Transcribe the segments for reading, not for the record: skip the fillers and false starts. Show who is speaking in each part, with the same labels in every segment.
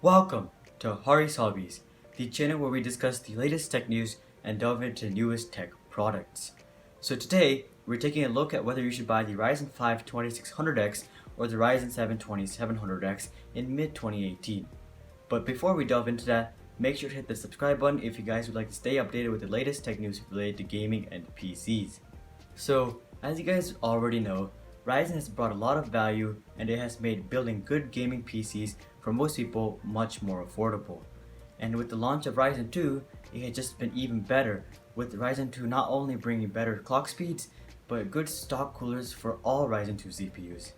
Speaker 1: Welcome to Hari's Hobbies, the channel where we discuss the latest tech news and delve into the newest tech products. So today, we're taking a look at whether you should buy the Ryzen 5 2600X or the Ryzen 7 2700X in mid-2018. But before we delve into that, make sure to hit the subscribe button if you guys would like to stay updated with the latest tech news related to gaming and PCs. So, as you guys already know, Ryzen has brought a lot of value and it has made building good gaming PCs for most people much more affordable. And with the launch of Ryzen 2, it has just been even better, with Ryzen 2 not only bringing better clock speeds, but good stock coolers for all Ryzen 2 CPUs.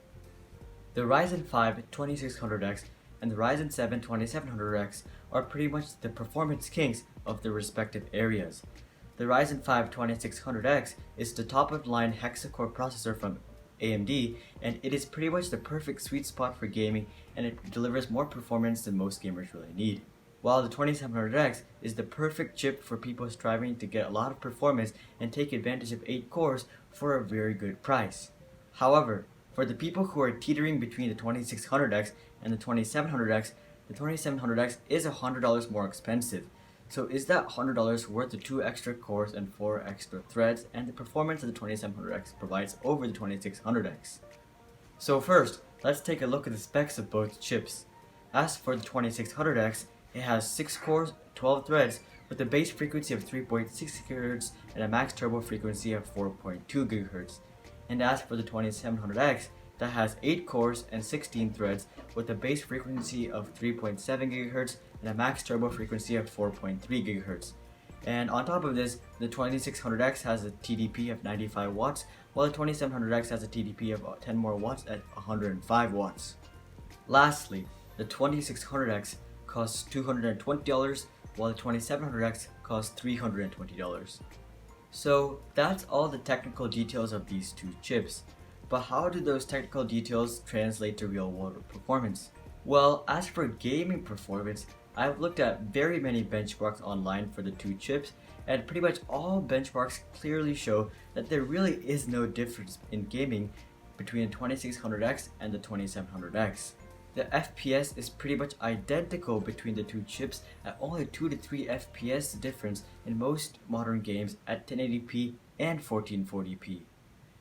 Speaker 1: The Ryzen 5 2600X and the Ryzen 7 2700X are pretty much the performance kings of their respective areas. The Ryzen 5 2600X is the top-of-the-line hexa-core processor from AMD, and it is pretty much the perfect sweet spot for gaming, and it delivers more performance than most gamers really need. While the 2700X is the perfect chip for people striving to get a lot of performance and take advantage of 8 cores for a very good price. However, for the people who are teetering between the 2600X and the 2700X, the 2700X is $100 more expensive. So is that $100 worth the 2 extra cores and 4 extra threads and the performance that the 2700X provides over the 2600X? So first, let's take a look at the specs of both chips. As for the 2600X, it has 6 cores, 12 threads, with a base frequency of 3.6 GHz and a max turbo frequency of 4.2 GHz. And as for the 2700X, that has 8 cores and 16 threads with a base frequency of 3.7 GHz and a max turbo frequency of 4.3 GHz. And on top of this, the 2600X has a TDP of 95 watts, while the 2700X has a TDP of 10 more watts at 105 watts. Lastly, the 2600X costs $220, while the 2700X costs $320. So that's all the technical details of these two chips. But how do those technical details translate to real-world performance? Well, as for gaming performance, I've looked at very many benchmarks online for the two chips, and pretty much all benchmarks clearly show that there really is no difference in gaming between the 2600X and the 2700X. The FPS is pretty much identical between the two chips at only 2 to 3 FPS difference in most modern games at 1080p and 1440p.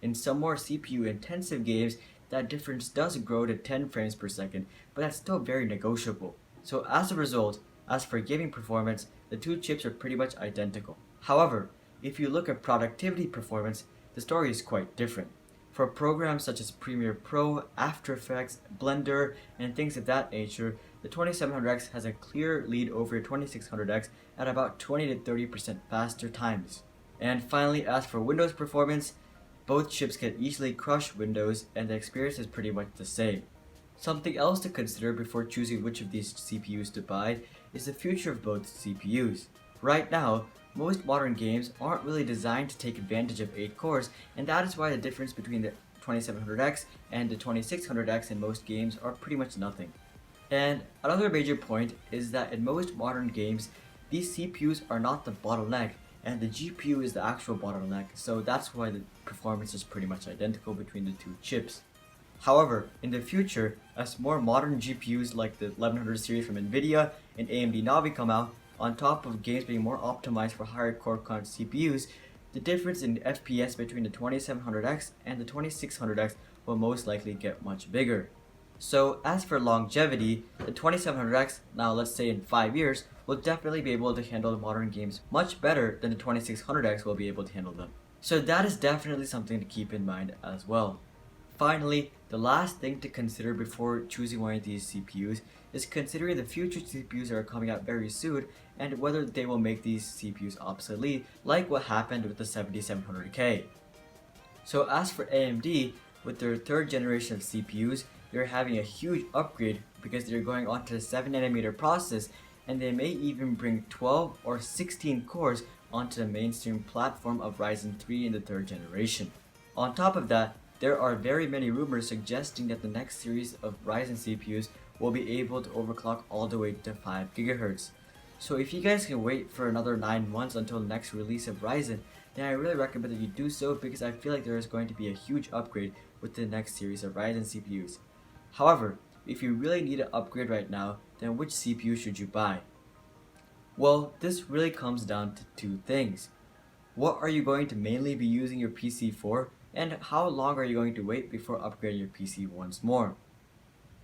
Speaker 1: In some more CPU intensive games, that difference does grow to 10 frames per second, but that's still very negotiable. So as a result, as for gaming performance, the two chips are pretty much identical. However, if you look at productivity performance, the story is quite different. For programs such as Premiere Pro, After Effects, Blender, and things of that nature, the 2700X has a clear lead over the 2600X at about 20 to 30% faster times. And finally, as for Windows performance, both chips can easily crush Windows, and the experience is pretty much the same. Something else to consider before choosing which of these CPUs to buy is the future of both CPUs. Right now, most modern games aren't really designed to take advantage of 8 cores, and that is why the difference between the 2700X and the 2600X in most games are pretty much nothing. And another major point is that in most modern games, these CPUs are not the bottleneck, and the GPU is the actual bottleneck, so that's why the performance is pretty much identical between the two chips. However, in the future, as more modern GPUs like the 1100 series from Nvidia and AMD Navi come out, on top of games being more optimized for higher core count CPUs, the difference in FPS between the 2700X and the 2600X will most likely get much bigger. So as for longevity, the 2700X, now let's say in 5 years, will definitely be able to handle modern games much better than the 2600X will be able to handle them. So that is definitely something to keep in mind as well. Finally, the last thing to consider before choosing one of these CPUs is considering the future CPUs that are coming out very soon and whether they will make these CPUs obsolete, like what happened with the 7700K. So as for AMD, with their third generation of CPUs, they're having a huge upgrade because they're going onto the 7nm process, and they may even bring 12 or 16 cores onto the mainstream platform of Ryzen 3 in the third generation. On top of that, there are very many rumors suggesting that the next series of Ryzen CPUs will be able to overclock all the way to 5 GHz. So if you guys can wait for another 9 months until the next release of Ryzen, then I really recommend that you do so because I feel like there is going to be a huge upgrade with the next series of Ryzen CPUs. However, if you really need an upgrade right now, then which CPU should you buy? Well, this really comes down to two things. What are you going to mainly be using your PC for, and how long are you going to wait before upgrading your PC once more?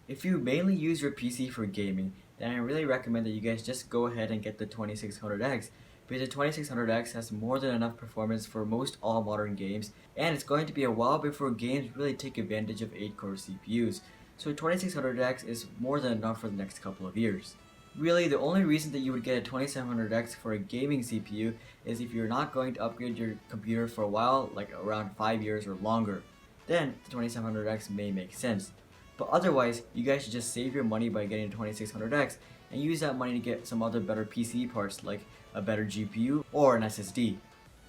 Speaker 1: If you mainly use your PC for gaming, then I really recommend that you guys just go ahead and get the 2600X, because the 2600X has more than enough performance for most all modern games, and it's going to be a while before games really take advantage of 8-core CPUs, so 2600X is more than enough for the next couple of years. Really, the only reason that you would get a 2700X for a gaming CPU is if you're not going to upgrade your computer for a while, like around 5 years or longer. Then the 2700X may make sense. But otherwise, you guys should just save your money by getting a 2600X and use that money to get some other better PC parts like a better GPU or an SSD.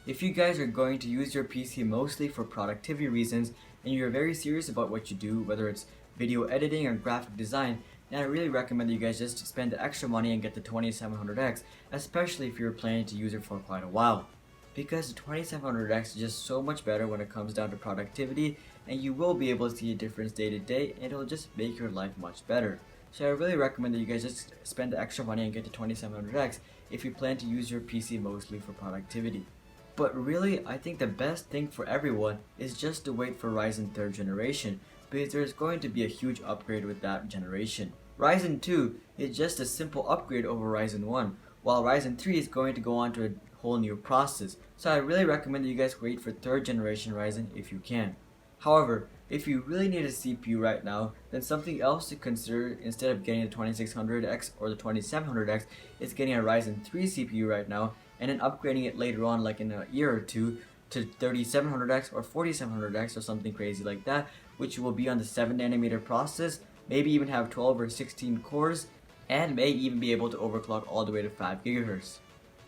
Speaker 1: If you guys are going to use your PC mostly for productivity reasons and you're very serious about what you do, whether it's video editing or graphic design, then I really recommend that you guys just spend the extra money and get the 2700X, especially if you're planning to use it for quite a while. Because the 2700X is just so much better when it comes down to productivity, and you will be able to see a difference day to day, and it'll just make your life much better. So I really recommend that you guys just spend the extra money and get the 2700X if you plan to use your PC mostly for productivity. But really, I think the best thing for everyone is just to wait for Ryzen 3rd generation, because there's going to be a huge upgrade with that generation. Ryzen 2 is just a simple upgrade over Ryzen 1, while Ryzen 3 is going to go on to a whole new process. So I really recommend that you guys wait for 3rd generation Ryzen if you can. However, if you really need a CPU right now, then something else to consider instead of getting the 2600X or the 2700X is getting a Ryzen 3 CPU right now and then upgrading it later on, like in a year or two, to 3700X or 4700X or something crazy like that, which will be on the 7nm process, maybe even have 12 or 16 cores, and may even be able to overclock all the way to 5 GHz.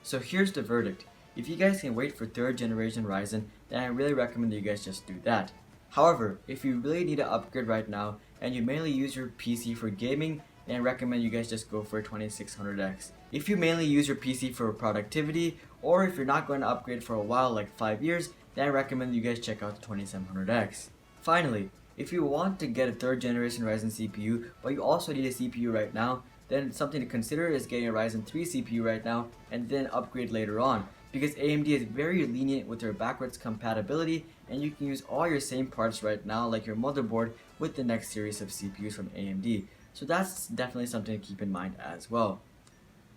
Speaker 1: So here's the verdict. If you guys can wait for 3rd generation Ryzen, then I really recommend that you guys just do that. However, if you really need an upgrade right now, and you mainly use your PC for gaming, then I recommend you guys just go for a 2600X. If you mainly use your PC for productivity, or if you're not going to upgrade for a while, like 5 years, then I recommend you guys check out the 2700X. Finally, if you want to get a 3rd generation Ryzen CPU, but you also need a CPU right now, then something to consider is getting a Ryzen 3 CPU right now, and then upgrade later on. Because AMD is very lenient with their backwards compatibility, and you can use all your same parts right now, like your motherboard, with the next series of CPUs from AMD. So that's definitely something to keep in mind as well.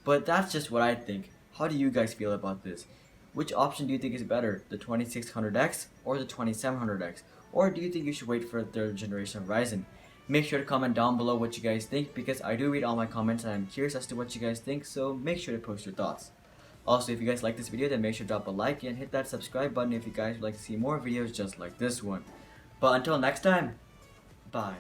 Speaker 1: But that's just what I think. How do you guys feel about this? Which option do you think is better, the 2600X or the 2700X? Or do you think you should wait for a 3rd generation Ryzen? Make sure to comment down below what you guys think, because I do read all my comments and I'm curious as to what you guys think, so make sure to post your thoughts. Also, if you guys like this video, then make sure to drop a like and hit that subscribe button if you guys would like to see more videos just like this one. But until next time, bye.